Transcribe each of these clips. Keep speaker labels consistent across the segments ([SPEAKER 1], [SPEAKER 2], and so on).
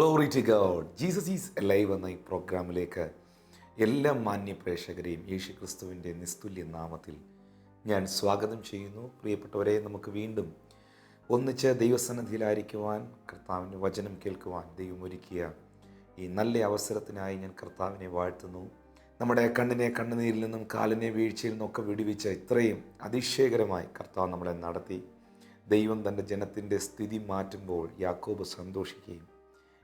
[SPEAKER 1] Glory to God. Jesus is alive എന്ന ഈ പ്രോഗ്രാമിലേക്ക് എല്ലാ മാന്യ പ്രേക്ഷകരെയും യേശു ക്രിസ്തുവിൻ്റെ നിസ്തുല്യ നാമത്തിൽ ഞാൻ സ്വാഗതം ചെയ്യുന്നു. പ്രിയപ്പെട്ടവരെ, നമുക്ക് വീണ്ടും ഒന്നിച്ച് ദൈവസന്നിധിയിലായിരിക്കുവാൻ, കർത്താവിൻ്റെ വചനം കേൾക്കുവാൻ ദൈവം ഒരുക്കിയ ഈ നല്ല അവസരത്തിനായി ഞാൻ കർത്താവിനെ വാഴ്ത്തുന്നു. നമ്മുടെ കണ്ണിനെ കണ്ണുനീരിൽ നിന്നും കാലിനെ വീഴ്ചയിൽ നിന്നൊക്കെ വിടുവിച്ച് ഇത്രയും അതിശയകരമായി കർത്താവ് നമ്മളെ നടത്തി. ദൈവം തൻ്റെ ജനത്തിൻ്റെ സ്ഥിതി മാറ്റുമ്പോൾ യാക്കോബ് സന്തോഷിക്കുകയും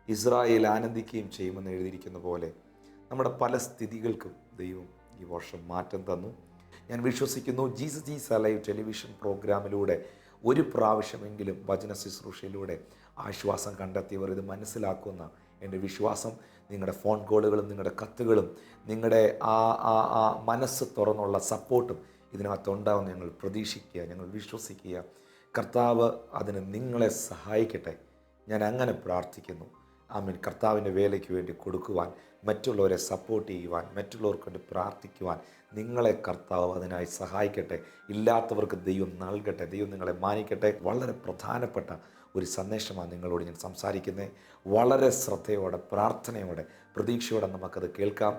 [SPEAKER 1] ഇസ്രായേൽ ആനന്ദിക്കുകയും ചെയ്യുമെന്ന് എഴുതിയിരിക്കുന്ന പോലെ നമ്മുടെ പല സ്ഥിതികൾക്കും ദൈവം ഈ വർഷം മാറ്റം തന്നു. ഞാൻ വിശ്വസിക്കുന്നു ജീസസ് ഈസ് അലൈവ് ടെലിവിഷൻ പ്രോഗ്രാമിലൂടെ ഒരു പ്രാവശ്യമെങ്കിലും വചന ശുശ്രൂഷയിലൂടെ ആശ്വാസം കണ്ടെത്തിയവർ ഇത് മനസ്സിലാക്കുന്ന എൻ്റെ വിശ്വാസം. നിങ്ങളുടെ ഫോൺ കോളുകളും നിങ്ങളുടെ കത്തുകളും നിങ്ങളുടെ ആ മനസ്സ് തുറന്നുള്ള സപ്പോർട്ടും ഇതിനകത്തുണ്ടാവുമെന്ന് ഞങ്ങൾ പ്രതീക്ഷിക്കുക, ഞങ്ങൾ വിശ്വസിക്കുക. കർത്താവ് അതിന് നിങ്ങളെ സഹായിക്കട്ടെ. ഞാൻ അങ്ങനെ പ്രാർത്ഥിക്കുന്നു. ആമീൻ. കർത്താവിൻ്റെ വേലയ്ക്ക് വേണ്ടി കൊടുക്കുവാൻ, മറ്റുള്ളവരെ സപ്പോർട്ട് ചെയ്യുവാൻ, മറ്റുള്ളവർക്ക് വേണ്ടി പ്രാർത്ഥിക്കുവാൻ നിങ്ങളെ കർത്താവ് അതിനായി സഹായിക്കട്ടെ. ഇല്ലാത്തവർക്ക് ദൈവം നൽകട്ടെ. ദൈവം നിങ്ങളെ മാനിക്കട്ടെ. വളരെ പ്രധാനപ്പെട്ട ഒരു സന്ദേശമാണ് നിങ്ങളോട് ഞാൻ സംസാരിക്കുന്നത്. വളരെ ശ്രദ്ധയോടെ, പ്രാർത്ഥനയോടെ, പ്രതീക്ഷയോടെ നമുക്കത് കേൾക്കാം.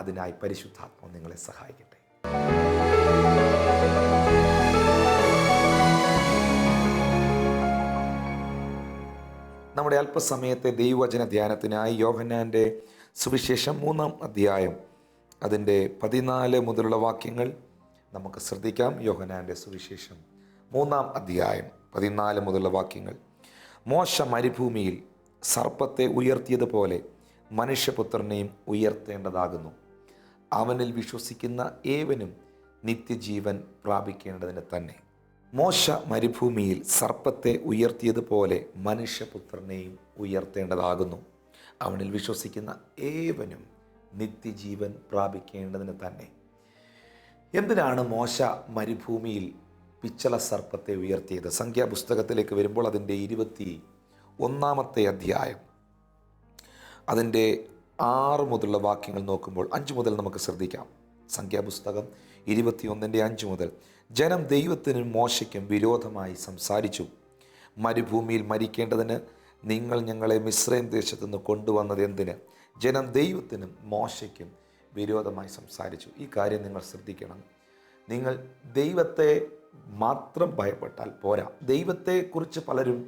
[SPEAKER 1] അതിനായി പരിശുദ്ധാത്മാവ് നിങ്ങളെ സഹായിക്കട്ടെ. നമ്മുടെ അല്പസമയത്തെ ദൈവവചന ധ്യാനത്തിനായി യോഹന്നാൻ്റെ സുവിശേഷം 3-ാം അധ്യായം അതിൻ്റെ 14 മുതലുള്ള വാക്യങ്ങൾ നമുക്ക് ശ്രദ്ധിക്കാം. യോഹന്നാൻ്റെ സുവിശേഷം 3-ാം അധ്യായം 14 മുതലുള്ള വാക്യങ്ങൾ. മോശ മരുഭൂമിയിൽ സർപ്പത്തെ ഉയർത്തിയതുപോലെ മനുഷ്യപുത്രനെയും ഉയർത്തേണ്ടതാകുന്നു. അവനിൽ വിശ്വസിക്കുന്ന ഏവനും നിത്യജീവൻ പ്രാപിക്കേണ്ടതിന് തന്നെ. മോശ മരുഭൂമിയിൽ സർപ്പത്തെ ഉയർത്തിയതുപോലെ മനുഷ്യപുത്രനെയും ഉയർത്തേണ്ടതാകുന്നു. അവനിൽ വിശ്വസിക്കുന്ന ഏവനും നിത്യജീവൻ പ്രാപിക്കേണ്ടതിന് തന്നെ. എന്തിനാണ് മോശ മരുഭൂമിയിൽ പിച്ചള സർപ്പത്തെ ഉയർത്തിയത്? സംഖ്യാപുസ്തകത്തിലേക്ക് വരുമ്പോൾ അതിൻ്റെ 21-ാമത്തെ അധ്യായം അതിൻ്റെ 6 മുതലുള്ള വാക്യങ്ങൾ നോക്കുമ്പോൾ 5 മുതൽ നമുക്ക് ശ്രദ്ധിക്കാം. സംഖ്യാപുസ്തകം 21-ൻ്റെ 5 മുതൽ. ജനം ദൈവത്തിനും മോശയ്ക്കും വിരോധമായി സംസാരിച്ചു. മരുഭൂമിയിൽ മരിക്കേണ്ടതിന് നിങ്ങൾ ഞങ്ങളെ മിസ്രൈം ദേശത്തു നിന്ന് കൊണ്ടുവന്നത് എന്തിന്? ജനം ദൈവത്തിനും മോശയ്ക്കും വിരോധമായി സംസാരിച്ചു. ഈ കാര്യം നിങ്ങൾ ശ്രദ്ധിക്കണം. നിങ്ങൾ ദൈവത്തെ മാത്രം ഭയപ്പെട്ടാൽ പോരാ. ദൈവത്തെക്കുറിച്ച് പലരും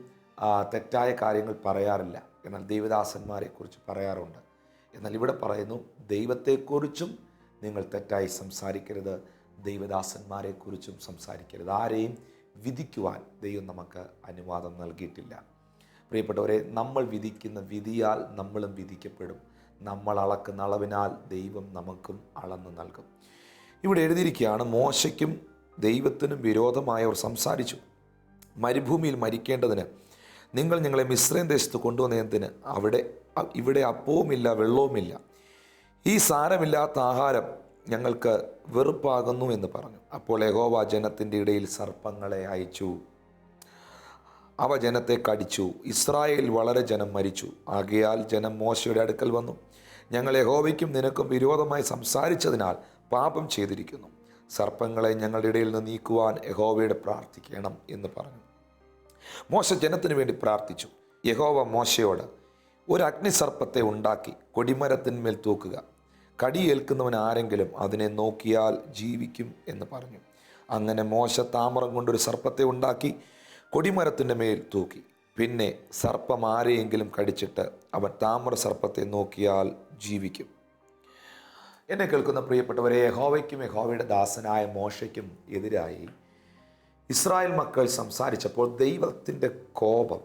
[SPEAKER 1] തെറ്റായ കാര്യങ്ങൾ പറയാറില്ല, എന്നാൽ ദൈവദാസന്മാരെക്കുറിച്ച് പറയാറുണ്ട്. എന്നാൽ ഇവിടെ പറയുന്നു, ദൈവത്തെക്കുറിച്ചും നിങ്ങൾ തെറ്റായി സംസാരിക്കരുത്, ദൈവദാസന്മാരെക്കുറിച്ചും സംസാരിക്കരുത്. ആരെയും വിധിക്കുവാൻ ദൈവം നമുക്ക് അനുവാദം നൽകിയിട്ടില്ല. പ്രിയപ്പെട്ടവരെ, നമ്മൾ വിധിക്കുന്ന വിധിയാൽ നമ്മളും വിധിക്കപ്പെടും. നമ്മൾ അളക്കുന്ന അളവിനാൽ ദൈവം നമുക്കും അളന്ന് നൽകും. ഇവിടെ എഴുതിയിരിക്കുകയാണ്, മോശയ്ക്കും ദൈവത്തിനും വിരോധമായവർ സംസാരിച്ചു. മരുഭൂമിയിൽ മരിക്കേണ്ടതിന് നിങ്ങൾ ഞങ്ങളെ മിസ്രൈം ദേശത്ത് കൊണ്ടുവന്നതിന് ഇവിടെ അപ്പവുമില്ല വെള്ളവുമില്ല. ഈ സാരമില്ലാത്ത ആഹാരം ഞങ്ങൾക്ക് വെറുപ്പാകുന്നു എന്ന് പറഞ്ഞു. അപ്പോൾ യഹോവ ജനത്തിൻ്റെ ഇടയിൽ സർപ്പങ്ങളെ അയച്ചു. അവ ജനത്തെ കടിച്ചു. ഇസ്രായേൽ വളരെ ജനം മരിച്ചു. ആകയാൽ ജനം മോശയുടെ അടുക്കൽ വന്നു, ഞങ്ങൾ യഹോവയ്ക്കും നിനക്കും വിരോധമായി സംസാരിച്ചതിനാൽ പാപം ചെയ്തിരിക്കുന്നു. സർപ്പങ്ങളെ ഞങ്ങളുടെ ഇടയിൽ നിന്ന് നീക്കുവാൻ യഹോവയോട് പ്രാർത്ഥിക്കണം എന്ന് പറഞ്ഞു. മോശ ജനത്തിനു വേണ്ടി പ്രാർത്ഥിച്ചു. യഹോവ മോശയോട്, ഒരു അഗ്നിസർപ്പത്തെ ഉണ്ടാക്കി കൊടിമരത്തിന്മേൽ തൂക്കുക. കടിയേൽക്കുന്നവൻ ആരെങ്കിലും അതിനെ നോക്കിയാൽ ജീവിക്കും എന്ന് പറഞ്ഞു. അങ്ങനെ മോശ താമരം കൊണ്ടൊരു സർപ്പത്തെ ഉണ്ടാക്കി കൊടിമരത്തിൻ്റെ മേൽ തൂക്കി. പിന്നെ സർപ്പം ആരെയെങ്കിലും കടിച്ചിട്ട് അവൻ താമര സർപ്പത്തെ നോക്കിയാൽ ജീവിക്കും. എന്നെ കേൾക്കുന്ന പ്രിയപ്പെട്ടവരെ, യഹോവയ്ക്കും യഹോവയുടെ ദാസനായ മോശയ്ക്കും എതിരായി ഇസ്രായേൽ മക്കൾ സംസാരിച്ചപ്പോൾ ദൈവത്തിൻ്റെ കോപം,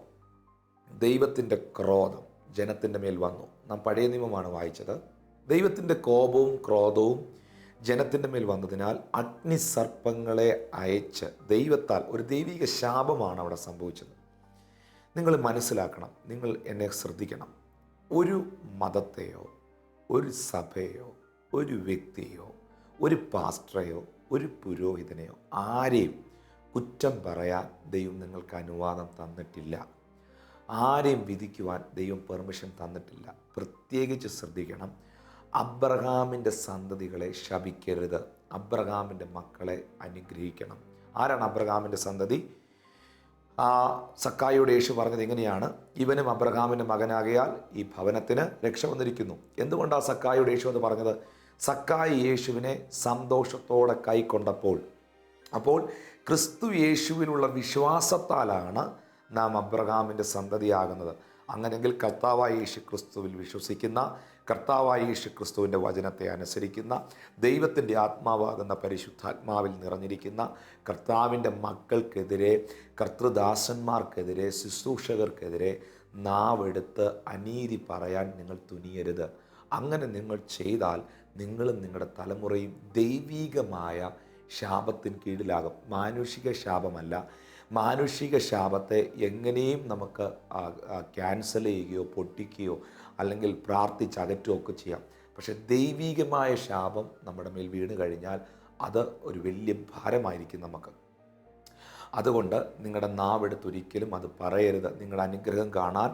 [SPEAKER 1] ദൈവത്തിൻ്റെ ക്രോധം ജനത്തിൻ്റെ മേൽ വന്നു. നാം പഴയ നിയമമാണ് വായിച്ചത്. ദൈവത്തിൻ്റെ കോപവും ക്രോധവും ജനത്തിൻ്റെ മേൽ വന്നതിനാൽ അഗ്നിസർപ്പങ്ങളെ അയച്ച് ദൈവത്താൽ ഒരു ദൈവിക ശാപമാണ് അവിടെ സംഭവിച്ചത്. നിങ്ങൾ മനസ്സിലാക്കണം, നിങ്ങൾ എന്നെ ശ്രദ്ധിക്കണം. ഒരു മതത്തെയോ ഒരു സഭയോ ഒരു വ്യക്തിയോ ഒരു പാസ്റ്ററെയോ ഒരു പുരോഹിതനെയോ ആരെയും കുറ്റം പറയാൻ ദൈവം നിങ്ങൾക്ക് അനുവാദം തന്നിട്ടില്ല. ആരെയും വിധിക്കുവാൻ ദൈവം പെർമിഷൻ തന്നിട്ടില്ല. പ്രത്യേകിച്ച് ശ്രദ്ധിക്കണം, അബ്രഹാമിൻ്റെ സന്തതികളെ ശപിക്കരുത്, അബ്രഹാമിൻ്റെ മക്കളെ അനുഗ്രഹിക്കണം. ആരാണ് അബ്രഹാമിൻ്റെ സന്തതി? ആ സക്കായിയോട് യേശു പറഞ്ഞത് ഇങ്ങനെയാണ്, ഇവനും അബ്രഹാമിൻ്റെ മകനാകയാൽ ഈ ഭവനത്തിന് രക്ഷ വന്നിരിക്കുന്നു. എന്തുകൊണ്ടാണ് സക്കായിയോട് യേശു എന്ന് പറഞ്ഞത്? സക്കായി യേശുവിനെ സന്തോഷത്തോടെ കൈക്കൊണ്ടപ്പോൾ, അപ്പോൾ ക്രിസ്തു യേശുവിലുള്ള വിശ്വാസത്താലാണ് നാം അബ്രഹാമിൻ്റെ സന്തതിയാകുന്നത്. അങ്ങനെങ്കിൽ കർത്താവായ യേശു ക്രിസ്തുവിൽ വിശ്വസിക്കുന്ന, കർത്താവായ യേശു ക്രിസ്തുവിൻ്റെ വചനത്തെ അനുസരിക്കുന്ന, ദൈവത്തിൻ്റെ ആത്മാവാകുന്ന പരിശുദ്ധാത്മാവിൽ നിറഞ്ഞിരിക്കുന്ന കർത്താവിൻ്റെ മക്കൾക്കെതിരെ, കർത്തൃദാസന്മാർക്കെതിരെ, ശുശ്രൂഷകർക്കെതിരെ നാവെടുത്ത് അനീതി പറയാൻ നിങ്ങൾ തുനിയരുത്. അങ്ങനെ നിങ്ങൾ ചെയ്താൽ നിങ്ങളും നിങ്ങളുടെ തലമുറയും ദൈവീകമായ ശാപത്തിന് കീഴിലാകും. മാനുഷിക ശാപമല്ല. മാനുഷിക ശാപത്തെ എങ്ങനെയും നമുക്ക് ക്യാൻസൽ ചെയ്യുകയോ പൊട്ടിക്കുകയോ അല്ലെങ്കിൽ പ്രാർത്ഥിച്ചകറ്റുകയോ ഒക്കെ ചെയ്യാം. പക്ഷെ ദൈവീകമായ ശാപം നമ്മുടെ മേൽ വീണ് കഴിഞ്ഞാൽ അത് ഒരു വലിയ ഭാരമായിരിക്കും നമുക്ക്. അതുകൊണ്ട് നിങ്ങളുടെ നാവെടുത്തൊരിക്കലും അത് പറയരുത്. നിങ്ങളുടെ അനുഗ്രഹം കാണാൻ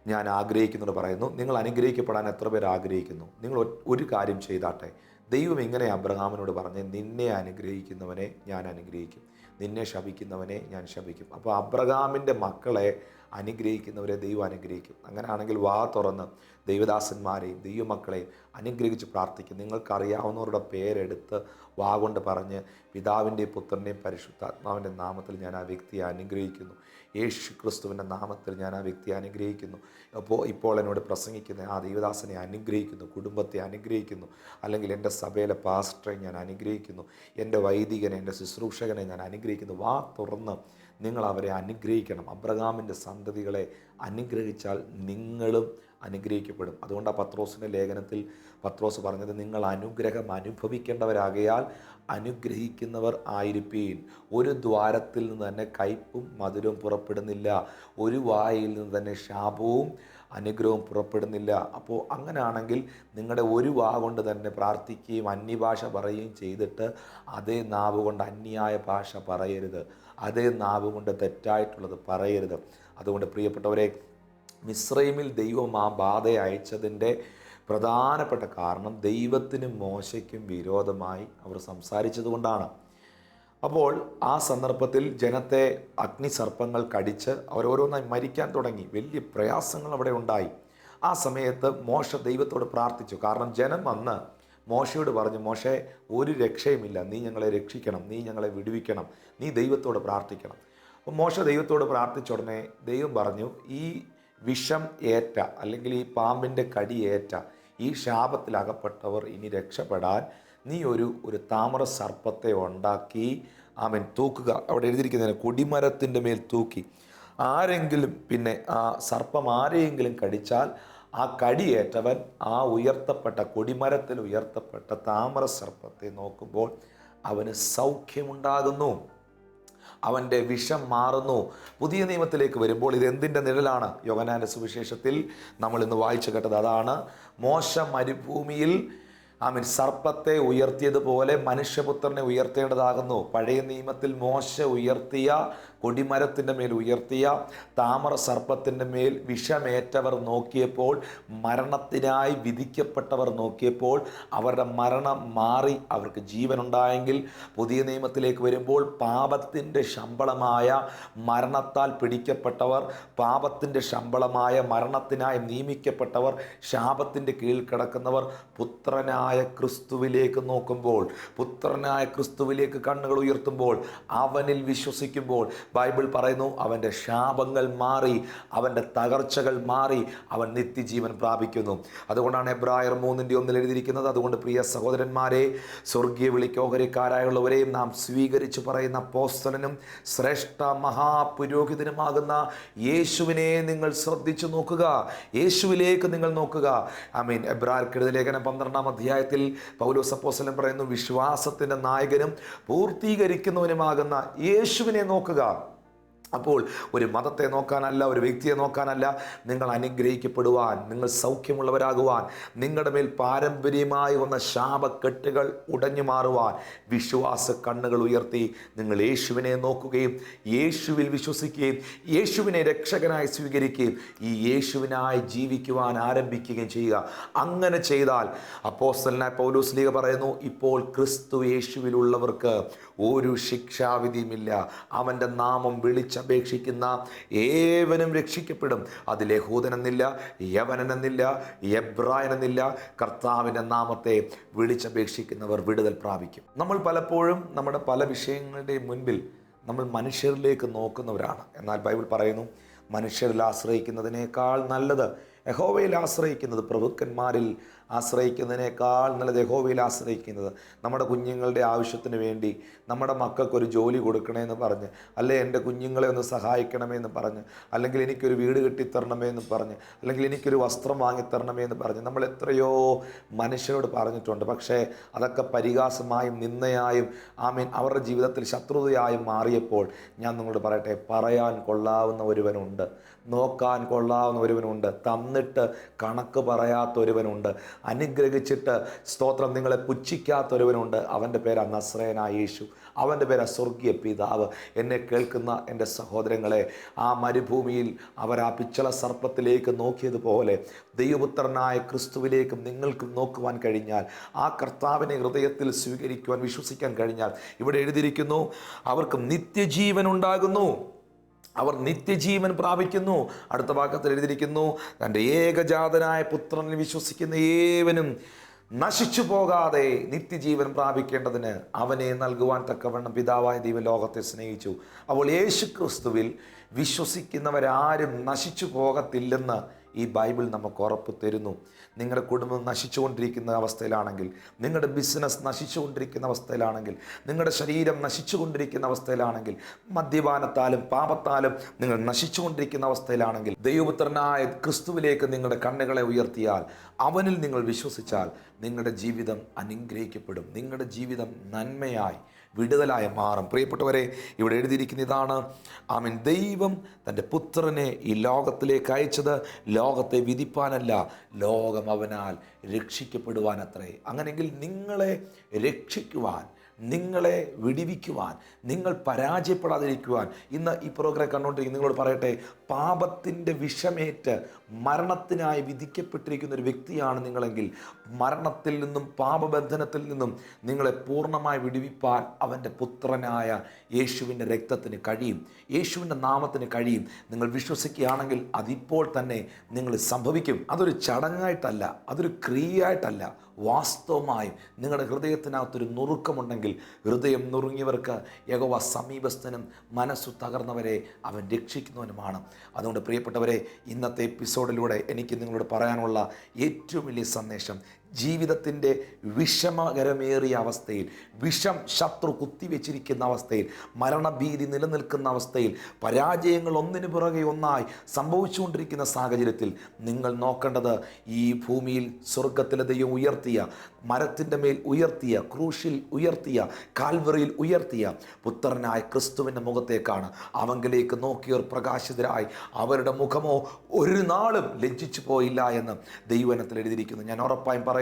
[SPEAKER 1] ഞാൻ ആഗ്രഹിക്കുന്നത് പറയുന്നു. നിങ്ങൾ അനുഗ്രഹിക്കപ്പെടാൻ എത്ര പേർ ആഗ്രഹിക്കുന്നു? നിങ്ങൾ ഒരു കാര്യം ചെയ്താട്ടെ. ദൈവം ഇങ്ങനെ അബ്രഹാമിനോട് പറഞ്ഞ്, നിന്നെ അനുഗ്രഹിക്കുന്നവനെ ഞാൻ അനുഗ്രഹിക്കും, നിന്നെ ശപിക്കുന്നവനെ ഞാൻ ശപിക്കും. അപ്പോൾ അബ്രഹാമിൻ്റെ മക്കളെ അനുഗ്രഹിക്കുന്നവരെ ദൈവം അനുഗ്രഹിക്കും. അങ്ങനെയാണെങ്കിൽ വാ തുറന്ന് ദൈവദാസന്മാരെയും ദൈവമക്കളെയും അനുഗ്രഹിച്ച് പ്രാർത്ഥിക്കും. നിങ്ങൾക്കറിയാവുന്നവരുടെ പേരെടുത്ത് വാ കൊണ്ട് പറഞ്ഞ്, പിതാവിൻ്റെയും പുത്രൻ്റെയും പരിശുദ്ധാത്മാവിൻ്റെ നാമത്തിൽ ഞാൻ ആ വ്യക്തിയെ അനുഗ്രഹിക്കുന്നു, യേശു ക്രിസ്തുവിൻ്റെ നാമത്തിൽ ഞാൻ ആ വ്യക്തിയെ അനുഗ്രഹിക്കുന്നു. ഇപ്പോൾ എന്നോട് പ്രസംഗിക്കുന്ന ആ ദൈവദാസനെ അനുഗ്രഹിക്കുന്നു, കുടുംബത്തെ അനുഗ്രഹിക്കുന്നു, അല്ലെങ്കിൽ എൻ്റെ സഭയിലെ പാസ്റ്ററെ ഞാൻ അനുഗ്രഹിക്കുന്നു, എൻ്റെ വൈദികനെ, എൻ്റെ ശുശ്രൂഷകനെ ഞാൻ അനുഗ്രഹിക്കുന്നു. വാ തുറന്ന് നിങ്ങൾ അവരെ അനുഗ്രഹിക്കണം. അബ്രഹാമിൻ്റെ സന്തതികളെ അനുഗ്രഹിച്ചാൽ നിങ്ങളും അനുഗ്രഹിക്കപ്പെടും. അതുകൊണ്ടാണ് പത്രോസിൻ്റെ ലേഖനത്തിൽ പത്രോസ് പറഞ്ഞത്, നിങ്ങൾ അനുഗ്രഹം അനുഭവിക്കേണ്ടവരാകയാൽ അനുഗ്രഹിക്കുന്നവർ ആയിരിപ്പീൻ. ഒരു ദ്വാരത്തിൽ നിന്ന് തന്നെ കയ്പും മധുരവും പുറപ്പെടുന്നില്ല, ഒരു വായിൽ നിന്ന് തന്നെ ശാപവും അനുഗ്രഹവും പുറപ്പെടുന്നില്ല. അപ്പോൾ അങ്ങനെയാണെങ്കിൽ നിങ്ങളുടെ ഒരു വാ കൊണ്ട് തന്നെ പ്രാർത്ഥിക്കുകയും അന്യഭാഷ പറയുകയും ചെയ്തിട്ട് അതേ നാവ് കൊണ്ട് അന്യായ ഭാഷ പറയരുത്, അതേ നാവ് കൊണ്ട് തെറ്റായിട്ടുള്ളത് പറയരുത്. അതുകൊണ്ട് പ്രിയപ്പെട്ടവരെ, മിസ്രൈമിൽ ദൈവം ആ ബാധ അയച്ചതിൻ്റെ പ്രധാനപ്പെട്ട കാരണം ദൈവത്തിനും മോശയ്ക്കും വിരോധമായി അവർ സംസാരിച്ചതുകൊണ്ടാണ്. അപ്പോൾ ആ സന്ദർഭത്തിൽ ജനത്തെ അഗ്നിസർപ്പങ്ങൾ കടിച്ച് അവരോരോന്നായി മരിക്കാൻ തുടങ്ങി. വലിയ പ്രയാസങ്ങൾ അവിടെ ഉണ്ടായി. ആ സമയത്ത് മോശ ദൈവത്തോട് പ്രാർത്ഥിച്ചു. കാരണം ജനം വന്ന് മോശയോട് പറഞ്ഞു, മോശെ, ഒരു രക്ഷയുമില്ല, നീ ഞങ്ങളെ രക്ഷിക്കണം, നീ ഞങ്ങളെ വിടുവിക്കണം, നീ ദൈവത്തോട് പ്രാർത്ഥിക്കണം. അപ്പോൾ മോശ ദൈവത്തോട് പ്രാർത്ഥിച്ച ഉടനെ ദൈവം പറഞ്ഞു, ഈ വിഷം ഏറ്റ അല്ലെങ്കിൽ ഈ പാമ്പിൻ്റെ കടിയേറ്റ ഈ ശാപത്തിലകപ്പെട്ടവർ ഇനി രക്ഷപ്പെടാൻ നീ ഒരു താമര സർപ്പത്തെ ഉണ്ടാക്കി തൂക്കുക. അവിടെ എഴുതിയിരിക്കുന്നതിന് കൊടിമരത്തിൻ്റെ മേൽ തൂക്കി ആരെങ്കിലും പിന്നെ ആ സർപ്പം ആരെയെങ്കിലും കടിച്ചാൽ ആ കടിയേറ്റവൻ ആ ഉയർത്തപ്പെട്ട കൊടിമരത്തിൽ ഉയർത്തപ്പെട്ട താമര സർപ്പത്തെ നോക്കുമ്പോൾ അവന് സൗഖ്യമുണ്ടാകുന്നു, അവൻ്റെ വിഷം മാറുന്നു. പുതിയ നിയമത്തിലേക്ക് വരുമ്പോൾ ഇത് എന്തിൻ്റെ നിഴലാണ്? യോഹന്നാന്റെ സുവിശേഷത്തിൽ നമ്മൾ ഇന്ന് വായിച്ചു കേട്ടത് അതാണ്. മോശ മരുഭൂമിയിൽ സർപ്പത്തെ ഉയർത്തിയതുപോലെ മനുഷ്യപുത്രനെ ഉയർത്തേണ്ടതാകുന്നു. പഴയ നിയമത്തിൽ മോശ ഉയർത്തിയ കൊടിമരത്തിൻ്റെ മേൽ ഉയർത്തിയ താമര സർപ്പത്തിൻ്റെ മേൽ വിഷമേറ്റവർ നോക്കിയപ്പോൾ, മരണത്തിനായി വിധിക്കപ്പെട്ടവർ നോക്കിയപ്പോൾ അവരുടെ മരണം മാറി അവർക്ക് ജീവനുണ്ടായെങ്കിൽ, പുതിയ നിയമത്തിലേക്ക് വരുമ്പോൾ പാപത്തിൻ്റെ ശമ്പളമായ മരണത്താൽ പിടിക്കപ്പെട്ടവർ, പാപത്തിൻ്റെ ശമ്പളമായ മരണത്തിനായി നിയമിക്കപ്പെട്ടവർ, ശാപത്തിൻ്റെ കീഴിൽ കിടക്കുന്നവർ പുത്രനായ ക്രിസ്തുവിലേക്ക് നോക്കുമ്പോൾ, പുത്രനായ ക്രിസ്തുവിലേക്ക് കണ്ണുകൾ ഉയർത്തുമ്പോൾ, അവനിൽ വിശ്വസിക്കുമ്പോൾ ബൈബിൾ പറയുന്നു അവൻ്റെ ശാപങ്ങൾ മാറി, അവൻ്റെ തകർച്ചകൾ മാറി, അവൻ നിത്യജീവൻ പ്രാപിക്കുന്നു. അതുകൊണ്ടാണ് എബ്രായർ 3:1 എഴുതിയിരിക്കുന്നത്, അതുകൊണ്ട് പ്രിയ സഹോദരന്മാരെ, സ്വർഗീയ വിളിക്ക് ഓഹരിക്കാരായുള്ളവരെയും നാം സ്വീകരിച്ചു പറയുന്ന അപ്പോസ്തലനും ശ്രേഷ്ഠ മഹാപുരോഹിതനുമാകുന്ന യേശുവിനെ നിങ്ങൾ ശ്രദ്ധിച്ചു നോക്കുക, യേശുവിലേക്ക് നിങ്ങൾ നോക്കുക. എബ്രായർക്കെഴുതിയ ലേഖനം 12-ാം അധ്യായത്തിൽ പൗലോസ് അപ്പോസ്തലൻ പറയുന്നു, വിശ്വാസത്തിൻ്റെ നായകനും പൂർത്തീകരിക്കുന്നവനുമാകുന്ന യേശുവിനെ നോക്കുക. അപ്പോൾ ഒരു മതത്തെ നോക്കാനല്ല, ഒരു വ്യക്തിയെ നോക്കാനല്ല, നിങ്ങൾ അനുഗ്രഹിക്കപ്പെടുവാൻ, നിങ്ങൾ സൗഖ്യമുള്ളവരാകുവാൻ, നിങ്ങളുടെ മേൽ പാരമ്പര്യമായി വന്ന ശാപക്കെട്ടുകൾ ഉടഞ്ഞു മാറുവാൻ വിശ്വാസ കണ്ണുകൾ ഉയർത്തി നിങ്ങൾ യേശുവിനെ നോക്കുകയും യേശുവിൽ വിശ്വസിക്കുകയും യേശുവിനെ രക്ഷകനായി സ്വീകരിക്കുകയും ഈ യേശുവിനായി ജീവിക്കുവാൻ ആരംഭിക്കുകയും ചെയ്യുക. അങ്ങനെ ചെയ്താൽ അപ്പോസ്തലനായ പൗലോസ് ശ്ലീഹ പറയുന്നു, ഇപ്പോൾ ക്രിസ്തു യേശുവിലുള്ളവർക്ക് ഒരു ശിക്ഷാവിധിയുമില്ല. അവൻ്റെ നാമം വിളിച്ച വിളിച്ചപേക്ഷിക്കുന്ന ഏവനും രക്ഷിക്കപ്പെടും. അതിൽ യഹൂദനെന്നില്ല, യവനനെന്നില്ല, എബ്രായനെന്നില്ല, കർത്താവിൻ്റെ നാമത്തെ വിളിച്ചപേക്ഷിക്കുന്നവർ വിടുതൽ പ്രാപിക്കും. നമ്മൾ പലപ്പോഴും നമ്മുടെ പല വിഷയങ്ങളുടെയും മുൻപിൽ നമ്മൾ മനുഷ്യരിലേക്ക് നോക്കുന്നവരാണ്. എന്നാൽ ബൈബിൾ പറയുന്നു, മനുഷ്യരിൽ ആശ്രയിക്കുന്നതിനേക്കാൾ നല്ലത് യഹോവയിൽ ആശ്രയിക്കുന്നത്, പ്രഭുക്കന്മാരിൽ ആശ്രയിക്കുന്നതിനേക്കാൾ നല്ലത് യഹോവയിൽ ആശ്രയിക്കുന്നത്. നമ്മുടെ കുഞ്ഞുങ്ങളുടെ ആവശ്യത്തിന് വേണ്ടി, നമ്മുടെ മക്കൾക്കൊരു ജോലി കൊടുക്കണമെന്ന് പറഞ്ഞ്, അല്ലെ എൻ്റെ കുഞ്ഞുങ്ങളെ ഒന്ന് സഹായിക്കണമെന്ന് പറഞ്ഞ്, അല്ലെങ്കിൽ എനിക്കൊരു വീട് കെട്ടിത്തരണമേ എന്ന് പറഞ്ഞ്, അല്ലെങ്കിൽ എനിക്കൊരു വസ്ത്രം വാങ്ങിത്തരണമേ എന്ന് പറഞ്ഞ് നമ്മൾ എത്രയോ മനുഷ്യരോട് പറഞ്ഞിട്ടുണ്ട്. പക്ഷേ അതൊക്കെ പരിഹാസമായും നിന്ദയായും അവരുടെ ജീവിതത്തിൽ ശത്രുതയായും മാറിയപ്പോൾ ഞാൻ നിങ്ങളോട് പറയട്ടെ, പറയാൻ കൊള്ളാവുന്ന ഒരുവനുണ്ട്, നോക്കാൻ കൊള്ളാവുന്ന ഒരുവനുണ്ട്, തന്നിട്ട് കണക്ക് പറയാത്ത ഒരുവനുണ്ട്, അനുഗ്രഹിച്ചിട്ട് സ്തോത്രം നിങ്ങളെ പുച്ഛിക്കാത്ത ഒരുവനുണ്ട്. അവൻ്റെ പേര് നസ്രയനായ യേശു, അവൻ്റെ പേര് സ്വർഗീയ പിതാവ്. എന്നെ കേൾക്കുന്ന എൻ്റെ സഹോദരങ്ങളെ, ആ മരുഭൂമിയിൽ അവർ ആ പിച്ചള സർപ്പത്തിലേക്ക് നോക്കിയതുപോലെ ദൈവപുത്രനായ ക്രിസ്തുവിലേക്കും നിങ്ങൾക്കും നോക്കുവാൻ കഴിഞ്ഞാൽ, ആ കർത്താവിനെ ഹൃദയത്തിൽ സ്വീകരിക്കുവാൻ വിശ്വസിക്കാൻ കഴിഞ്ഞാൽ, ഇവിടെ എഴുതിയിരിക്കുന്നു, അവർക്ക് നിത്യജീവൻ ഉണ്ടാകുന്നു, അവർ നിത്യജീവൻ പ്രാപിക്കുന്നു. അടുത്ത വാക്യത്തിൽ എഴുതിയിരിക്കുന്നു, തൻ്റെ ഏകജാതനായ പുത്രനിൽ വിശ്വസിക്കുന്ന ഏവനും നശിച്ചു പോകാതെ നിത്യജീവൻ പ്രാപിക്കേണ്ടതിന് അവനെ നൽകുവാൻ തക്കവണ്ണം പിതാവായ ദൈവം ലോകത്തെ സ്നേഹിച്ചു. അപ്പോൾ യേശു ക്രിസ്തുവിൽ വിശ്വസിക്കുന്നവരാരും നശിച്ചു പോകത്തില്ലെന്ന് ഈ ബൈബിൾ നമുക്ക് ഉറപ്പ് തരുന്നു. നിങ്ങളുടെ കുടുംബം നശിച്ചുകൊണ്ടിരിക്കുന്ന അവസ്ഥയിലാണെങ്കിൽ, നിങ്ങളുടെ ബിസിനസ് നശിച്ചുകൊണ്ടിരിക്കുന്ന അവസ്ഥയിലാണെങ്കിൽ, നിങ്ങളുടെ ശരീരം നശിച്ചുകൊണ്ടിരിക്കുന്ന അവസ്ഥയിലാണെങ്കിൽ, മദ്യപാനത്താലും പാപത്താലും നിങ്ങൾ നശിച്ചുകൊണ്ടിരിക്കുന്ന അവസ്ഥയിലാണെങ്കിൽ, ദൈവപുത്രനായ ക്രിസ്തുവിലേക്ക് നിങ്ങളുടെ കണ്ണുകളെ ഉയർത്തിയാൽ, അവനിൽ നിങ്ങൾ വിശ്വസിച്ചാൽ, നിങ്ങളുടെ ജീവിതം അനുഗ്രഹിക്കപ്പെടും. നിങ്ങളുടെ ജീവിതം നന്മയായി വിടുതലായി മാറും. പ്രിയപ്പെട്ടവരെ, ഇവിടെ എഴുതിയിരിക്കുന്ന ഇതാണ്, ദൈവം തൻ്റെ പുത്രനെ ഈ ലോകത്തിലേക്ക് അയച്ചത് ലോകത്തെ വിധിപ്പാനല്ല, ലോകം അവനാൽ രക്ഷിക്കപ്പെടുവാനത്രേ. അങ്ങനെയെങ്കിൽ നിങ്ങളെ രക്ഷിക്കുവാൻ, നിങ്ങളെ വിടിവിക്കുവാൻ, നിങ്ങൾ പരാജയപ്പെടാതിരിക്കുവാൻ, ഇന്ന് ഈ പ്രോഗ്രാം കണ്ടുകൊണ്ടിരിക്കുന്ന നിങ്ങളോട് പറയട്ടെ, പാപത്തിൻ്റെ വിഷമേറ്റ് മരണത്തിനായി വിധിക്കപ്പെട്ടിരിക്കുന്ന ഒരു വ്യക്തിയാണ് നിങ്ങളെങ്കിൽ, മരണത്തിൽ നിന്നും പാപബന്ധനത്തിൽ നിന്നും നിങ്ങളെ പൂർണ്ണമായി വിടുവിപ്പാൻ അവൻ്റെ പുത്രനായ യേശുവിൻ്റെ രക്തത്തിന് കഴിയും, യേശുവിൻ്റെ നാമത്തിന് കഴിയും. നിങ്ങൾ വിശ്വസിക്കുകയാണെങ്കിൽ അതിപ്പോൾ തന്നെ നിങ്ങൾ സംഭവിക്കും. അതൊരു ചടങ്ങായിട്ടല്ല, അതൊരു ക്രിയയായിട്ടല്ല, വാസ്തവമായും നിങ്ങളുടെ ഹൃദയത്തിനകത്തൊരു നുറുക്കമുണ്ടെങ്കിൽ, ഹൃദയം നുറുങ്ങിയവർക്ക് യഹോവ സമീപസ്ഥനും മനസ്സു തകർന്നവരെ അവൻ രക്ഷിക്കുന്നവനുമാണ്. അതുകൊണ്ട് പ്രിയപ്പെട്ടവരെ, ഇന്നത്തെ എപ്പിസോഡിലൂടെ എനിക്ക് നിങ്ങളോട് പറയാനുള്ള ഏറ്റവും വലിയ സന്ദേശം, ജീവിതത്തിൻ്റെ വിഷമകരമേറിയ അവസ്ഥയിൽ, വിഷം ശത്രു കുത്തിവെച്ചിരിക്കുന്ന അവസ്ഥയിൽ, മരണഭീതി നിലനിൽക്കുന്ന അവസ്ഥയിൽ, പരാജയങ്ങൾ ഒന്നിനു പുറകെ ഒന്നായി സംഭവിച്ചുകൊണ്ടിരിക്കുന്ന സാഹചര്യത്തിൽ നിങ്ങൾ നോക്കേണ്ടത്, ഈ ഭൂമിയിൽ സ്വർഗത്തിലെ ദൈവം ഉയർത്തിയ, മരത്തിൻ്റെ മേൽ ഉയർത്തിയ, ക്രൂശിൽ ഉയർത്തിയ, കാൽവറിയിൽ ഉയർത്തിയ പുത്രനായ ക്രിസ്തുവിൻ്റെ മുഖത്തേക്കാണ്. അവങ്കിലേക്ക് നോക്കിയവർ പ്രകാശിതരായി, അവരുടെ മുഖമോ ഒരു നാളും ലജ്ജിച്ചു പോയില്ല എന്ന് ദൈവവചനത്തിൽ എഴുതിയിരിക്കുന്നു. ഞാൻ ഉറപ്പായും പറയുന്നു,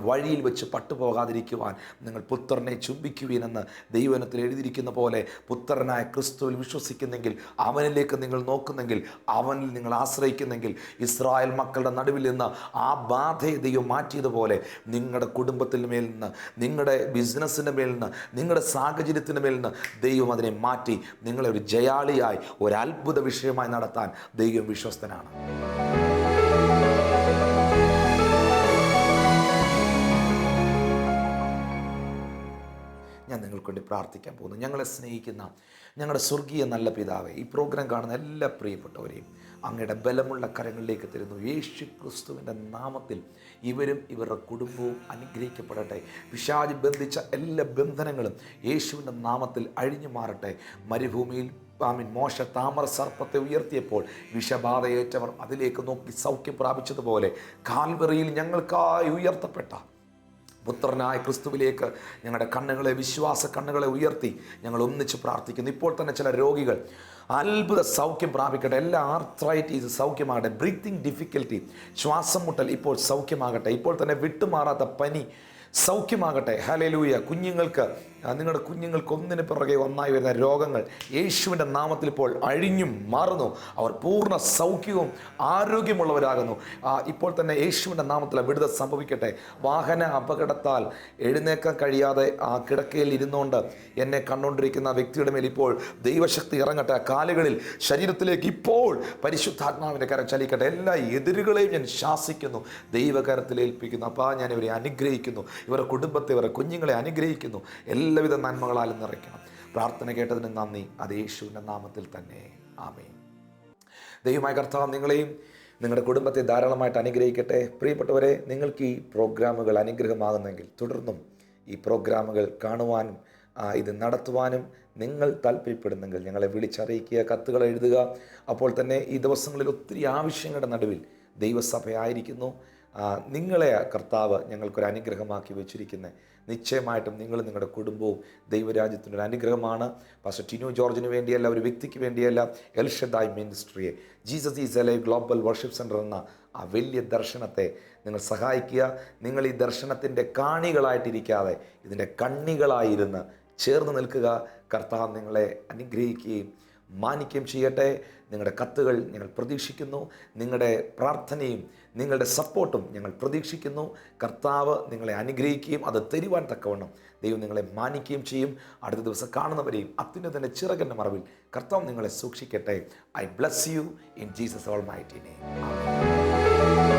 [SPEAKER 1] വഴിയിൽ വെച്ച് പട്ടുപോകാതിരിക്കുവാൻ നിങ്ങൾ പുത്രനെ ചുംബിക്കുവീനെന്ന് ദൈവവചനത്തിൽ എഴുതിയിരിക്കുന്ന പോലെ, പുത്രനായ ക്രിസ്തുവിൽ വിശ്വസിക്കുന്നെങ്കിൽ, അവനിലേക്ക് നിങ്ങൾ നോക്കുന്നെങ്കിൽ, അവനിൽ നിങ്ങൾ ആശ്രയിക്കുന്നെങ്കിൽ, ഇസ്രായേൽ മക്കളുടെ നടുവിൽ നിന്ന് ആ ബാധയെ ദൈവം മാറ്റിയതുപോലെ നിങ്ങളുടെ കുടുംബത്തിൻ്റെ മേൽ നിന്ന്, നിങ്ങളുടെ ബിസിനസ്സിൻ്റെ മേൽ നിന്ന്, നിങ്ങളുടെ സാഹചര്യത്തിൻ്റെ മേൽ നിന്ന് ദൈവം അതിനെ മാറ്റി നിങ്ങളെ ഒരു ജയാളിയായി, ഒരു അത്ഭുത വിഷയമായി നടത്താൻ ദൈവം വിശ്വസ്തനാണ്. ഞാൻ നിങ്ങൾക്ക് വേണ്ടി പ്രാർത്ഥിക്കാൻ പോകുന്നു. ഞങ്ങളെ സ്നേഹിക്കുന്ന ഞങ്ങളുടെ സ്വർഗീയ നല്ല പിതാവേ, ഈ പ്രോഗ്രാം കാണുന്ന എല്ലാ പ്രിയപ്പെട്ടവരെയും അങ്ങയുടെ ബലമുള്ള കരങ്ങളിലേക്ക് തരുന്നു. യേശു ക്രിസ്തുവിൻ്റെ നാമത്തിൽ ഇവരും ഇവരുടെ കുടുംബവും അനുഗ്രഹിക്കപ്പെടട്ടെ. പിശാച് ബന്ധിച്ച എല്ലാ ബന്ധനങ്ങളും യേശുവിൻ്റെ നാമത്തിൽ അഴിഞ്ഞു മാറട്ടെ. മരുഭൂമിയിൽ മോശ താമര സർപ്പത്തെ ഉയർത്തിയപ്പോൾ വിഷബാധയേറ്റവർ അതിലേക്ക് നോക്കി സൗഖ്യം പ്രാപിച്ചതുപോലെ, കാൽവറിയിൽ ഞങ്ങൾക്കായി ഉയർത്തപ്പെട്ട പുത്രനായ ക്രിസ്തുവിലേക്ക് ഞങ്ങളുടെ കണ്ണുകളെ, വിശ്വാസ കണ്ണുകളെ ഉയർത്തി ഞങ്ങൾ ഒന്നിച്ച് പ്രാർത്ഥിക്കുന്നു. ഇപ്പോൾ തന്നെ ചില രോഗികൾ അത്ഭുത സൗഖ്യം പ്രാപിക്കട്ടെ. എല്ലാ ആർത്രൈറ്റീസ് സൗഖ്യമാകട്ടെ. ബ്രീത്തിങ് ഡിഫിക്കൽറ്റി, ശ്വാസം മുട്ടൽ ഇപ്പോൾ സൗഖ്യമാകട്ടെ. ഇപ്പോൾ തന്നെ വിട്ടുമാറാത്ത പനി സൗഖ്യമാകട്ടെ. ഹല്ലേലൂയ. കുഞ്ഞുങ്ങൾക്ക് നിങ്ങളുടെ കുഞ്ഞുങ്ങൾക്ക് ഒന്നിന് പിറകെ ഒന്നായി വരുന്ന രോഗങ്ങൾ യേശുവിൻ്റെ നാമത്തിൽ ഇപ്പോൾ അഴിഞ്ഞും മാറുന്നു. അവർ പൂർണ്ണ സൗഖ്യവും ആരോഗ്യമുള്ളവരാകുന്നു. ഇപ്പോൾ തന്നെ യേശുവിൻ്റെ നാമത്തിൽ വിടുതൽ സംഭവിക്കട്ടെ. വാഹന അപകടത്താൽ എഴുന്നേക്കാൻ കഴിയാതെ ആ കിടക്കയിൽ ഇരുന്നുകൊണ്ട് എന്നെ കണ്ടുകൊണ്ടിരിക്കുന്ന വ്യക്തിയുടെ മേൽ ഇപ്പോൾ ദൈവശക്തി ഇറങ്ങട്ടെ. കാലുകളിൽ ശരീരത്തിലേക്ക് ഇപ്പോൾ പരിശുദ്ധാത്മാവിൻ്റെ കരം ചലിക്കട്ടെ. എല്ലാ എതിരുകളെയും ഞാൻ ശാസിക്കുന്നു, ദൈവകരത്തിൽ ഏൽപ്പിക്കുന്നു. അപ്പോൾ ഞാൻ ഇവരെ അനുഗ്രഹിക്കുന്നു, ഇവരുടെ കുടുംബത്തെ, ഇവരുടെ കുഞ്ഞുങ്ങളെ അനുഗ്രഹിക്കുന്നു. എല്ലാവിധ നന്മകളാലും നിറയ്ക്കണം. പ്രാർത്ഥന കേട്ടതിന് നന്ദി. അത് യേശുവിൻ്റെ നാമത്തിൽ തന്നെ. ആമേൻ. ദൈവമായ കർത്താവ് നിങ്ങളെയും നിങ്ങളുടെ കുടുംബത്തെ ധാരാളമായിട്ട് അനുഗ്രഹിക്കട്ടെ. പ്രിയപ്പെട്ടവരെ, നിങ്ങൾക്ക് ഈ പ്രോഗ്രാമുകൾ അനുഗ്രഹമാകുന്നെങ്കിൽ തുടർന്നും ഈ പ്രോഗ്രാമുകൾ കാണുവാനും ഇത് നടത്തുവാനും നിങ്ങൾ താല്പര്യപ്പെടുന്നെങ്കിൽ ഞങ്ങളെ വിളിച്ചറിയിക്കുക, കത്തുകൾ എഴുതുക. അപ്പോൾ തന്നെ ഈ ദിവസങ്ങളിൽ ഒത്തിരി ആവശ്യങ്ങളുടെ നടുവിൽ ദൈവസഭയായിരിക്കുന്നു. നിങ്ങളെ കർത്താവ് ഞങ്ങൾക്കൊരു അനുഗ്രഹമാക്കി വെച്ചിരിക്കുന്നത് നിശ്ചയമായിട്ടും നിങ്ങളും നിങ്ങളുടെ കുടുംബവും ദൈവരാജ്യത്തിനൊരു അനുഗ്രഹമാണ്. പാസ്റ്റർ ടിനു ജോർജിന് വേണ്ടിയല്ല, ഒരു വ്യക്തിക്ക് വേണ്ടിയല്ല, എൽ ഷദായ് മിനിസ്ട്രിയെ, Jesus is alive global worship centre എന്ന ആ വലിയ ദർശനത്തെ നിങ്ങൾ സഹായിക്കുക. നിങ്ങൾ ഈ ദർശനത്തിൻ്റെ കാണികളായിട്ടിരിക്കാതെ ഇതിൻ്റെ കണ്ണികളായിരുന്ന് ചേർന്ന് നിൽക്കുക. കർത്താവ് നിങ്ങളെ അനുഗ്രഹിക്കുകയും മാനിക്കുകയും ചെയ്യട്ടെ. നിങ്ങളുടെ കത്തുകൾ ഞങ്ങൾ പ്രതീക്ഷിക്കുന്നു, നിങ്ങളുടെ പ്രാർത്ഥനയും നിങ്ങളുടെ സപ്പോർട്ടും ഞങ്ങൾ പ്രതീക്ഷിക്കുന്നു. കർത്താവ് നിങ്ങളെ അനുഗ്രഹിക്കുകയും അത് തരുവാൻ തക്കവണ്ണം ദൈവം നിങ്ങളെ മാനിക്കുകയും ചെയ്യും. അടുത്ത ദിവസം കാണുന്നവരെയും അത്യുന്നതൻ്റെ ചിറകിൻ്റെ മറവിൽ കർത്താവ് നിങ്ങളെ സൂക്ഷിക്കട്ടെ. I bless you in Jesus almighty name.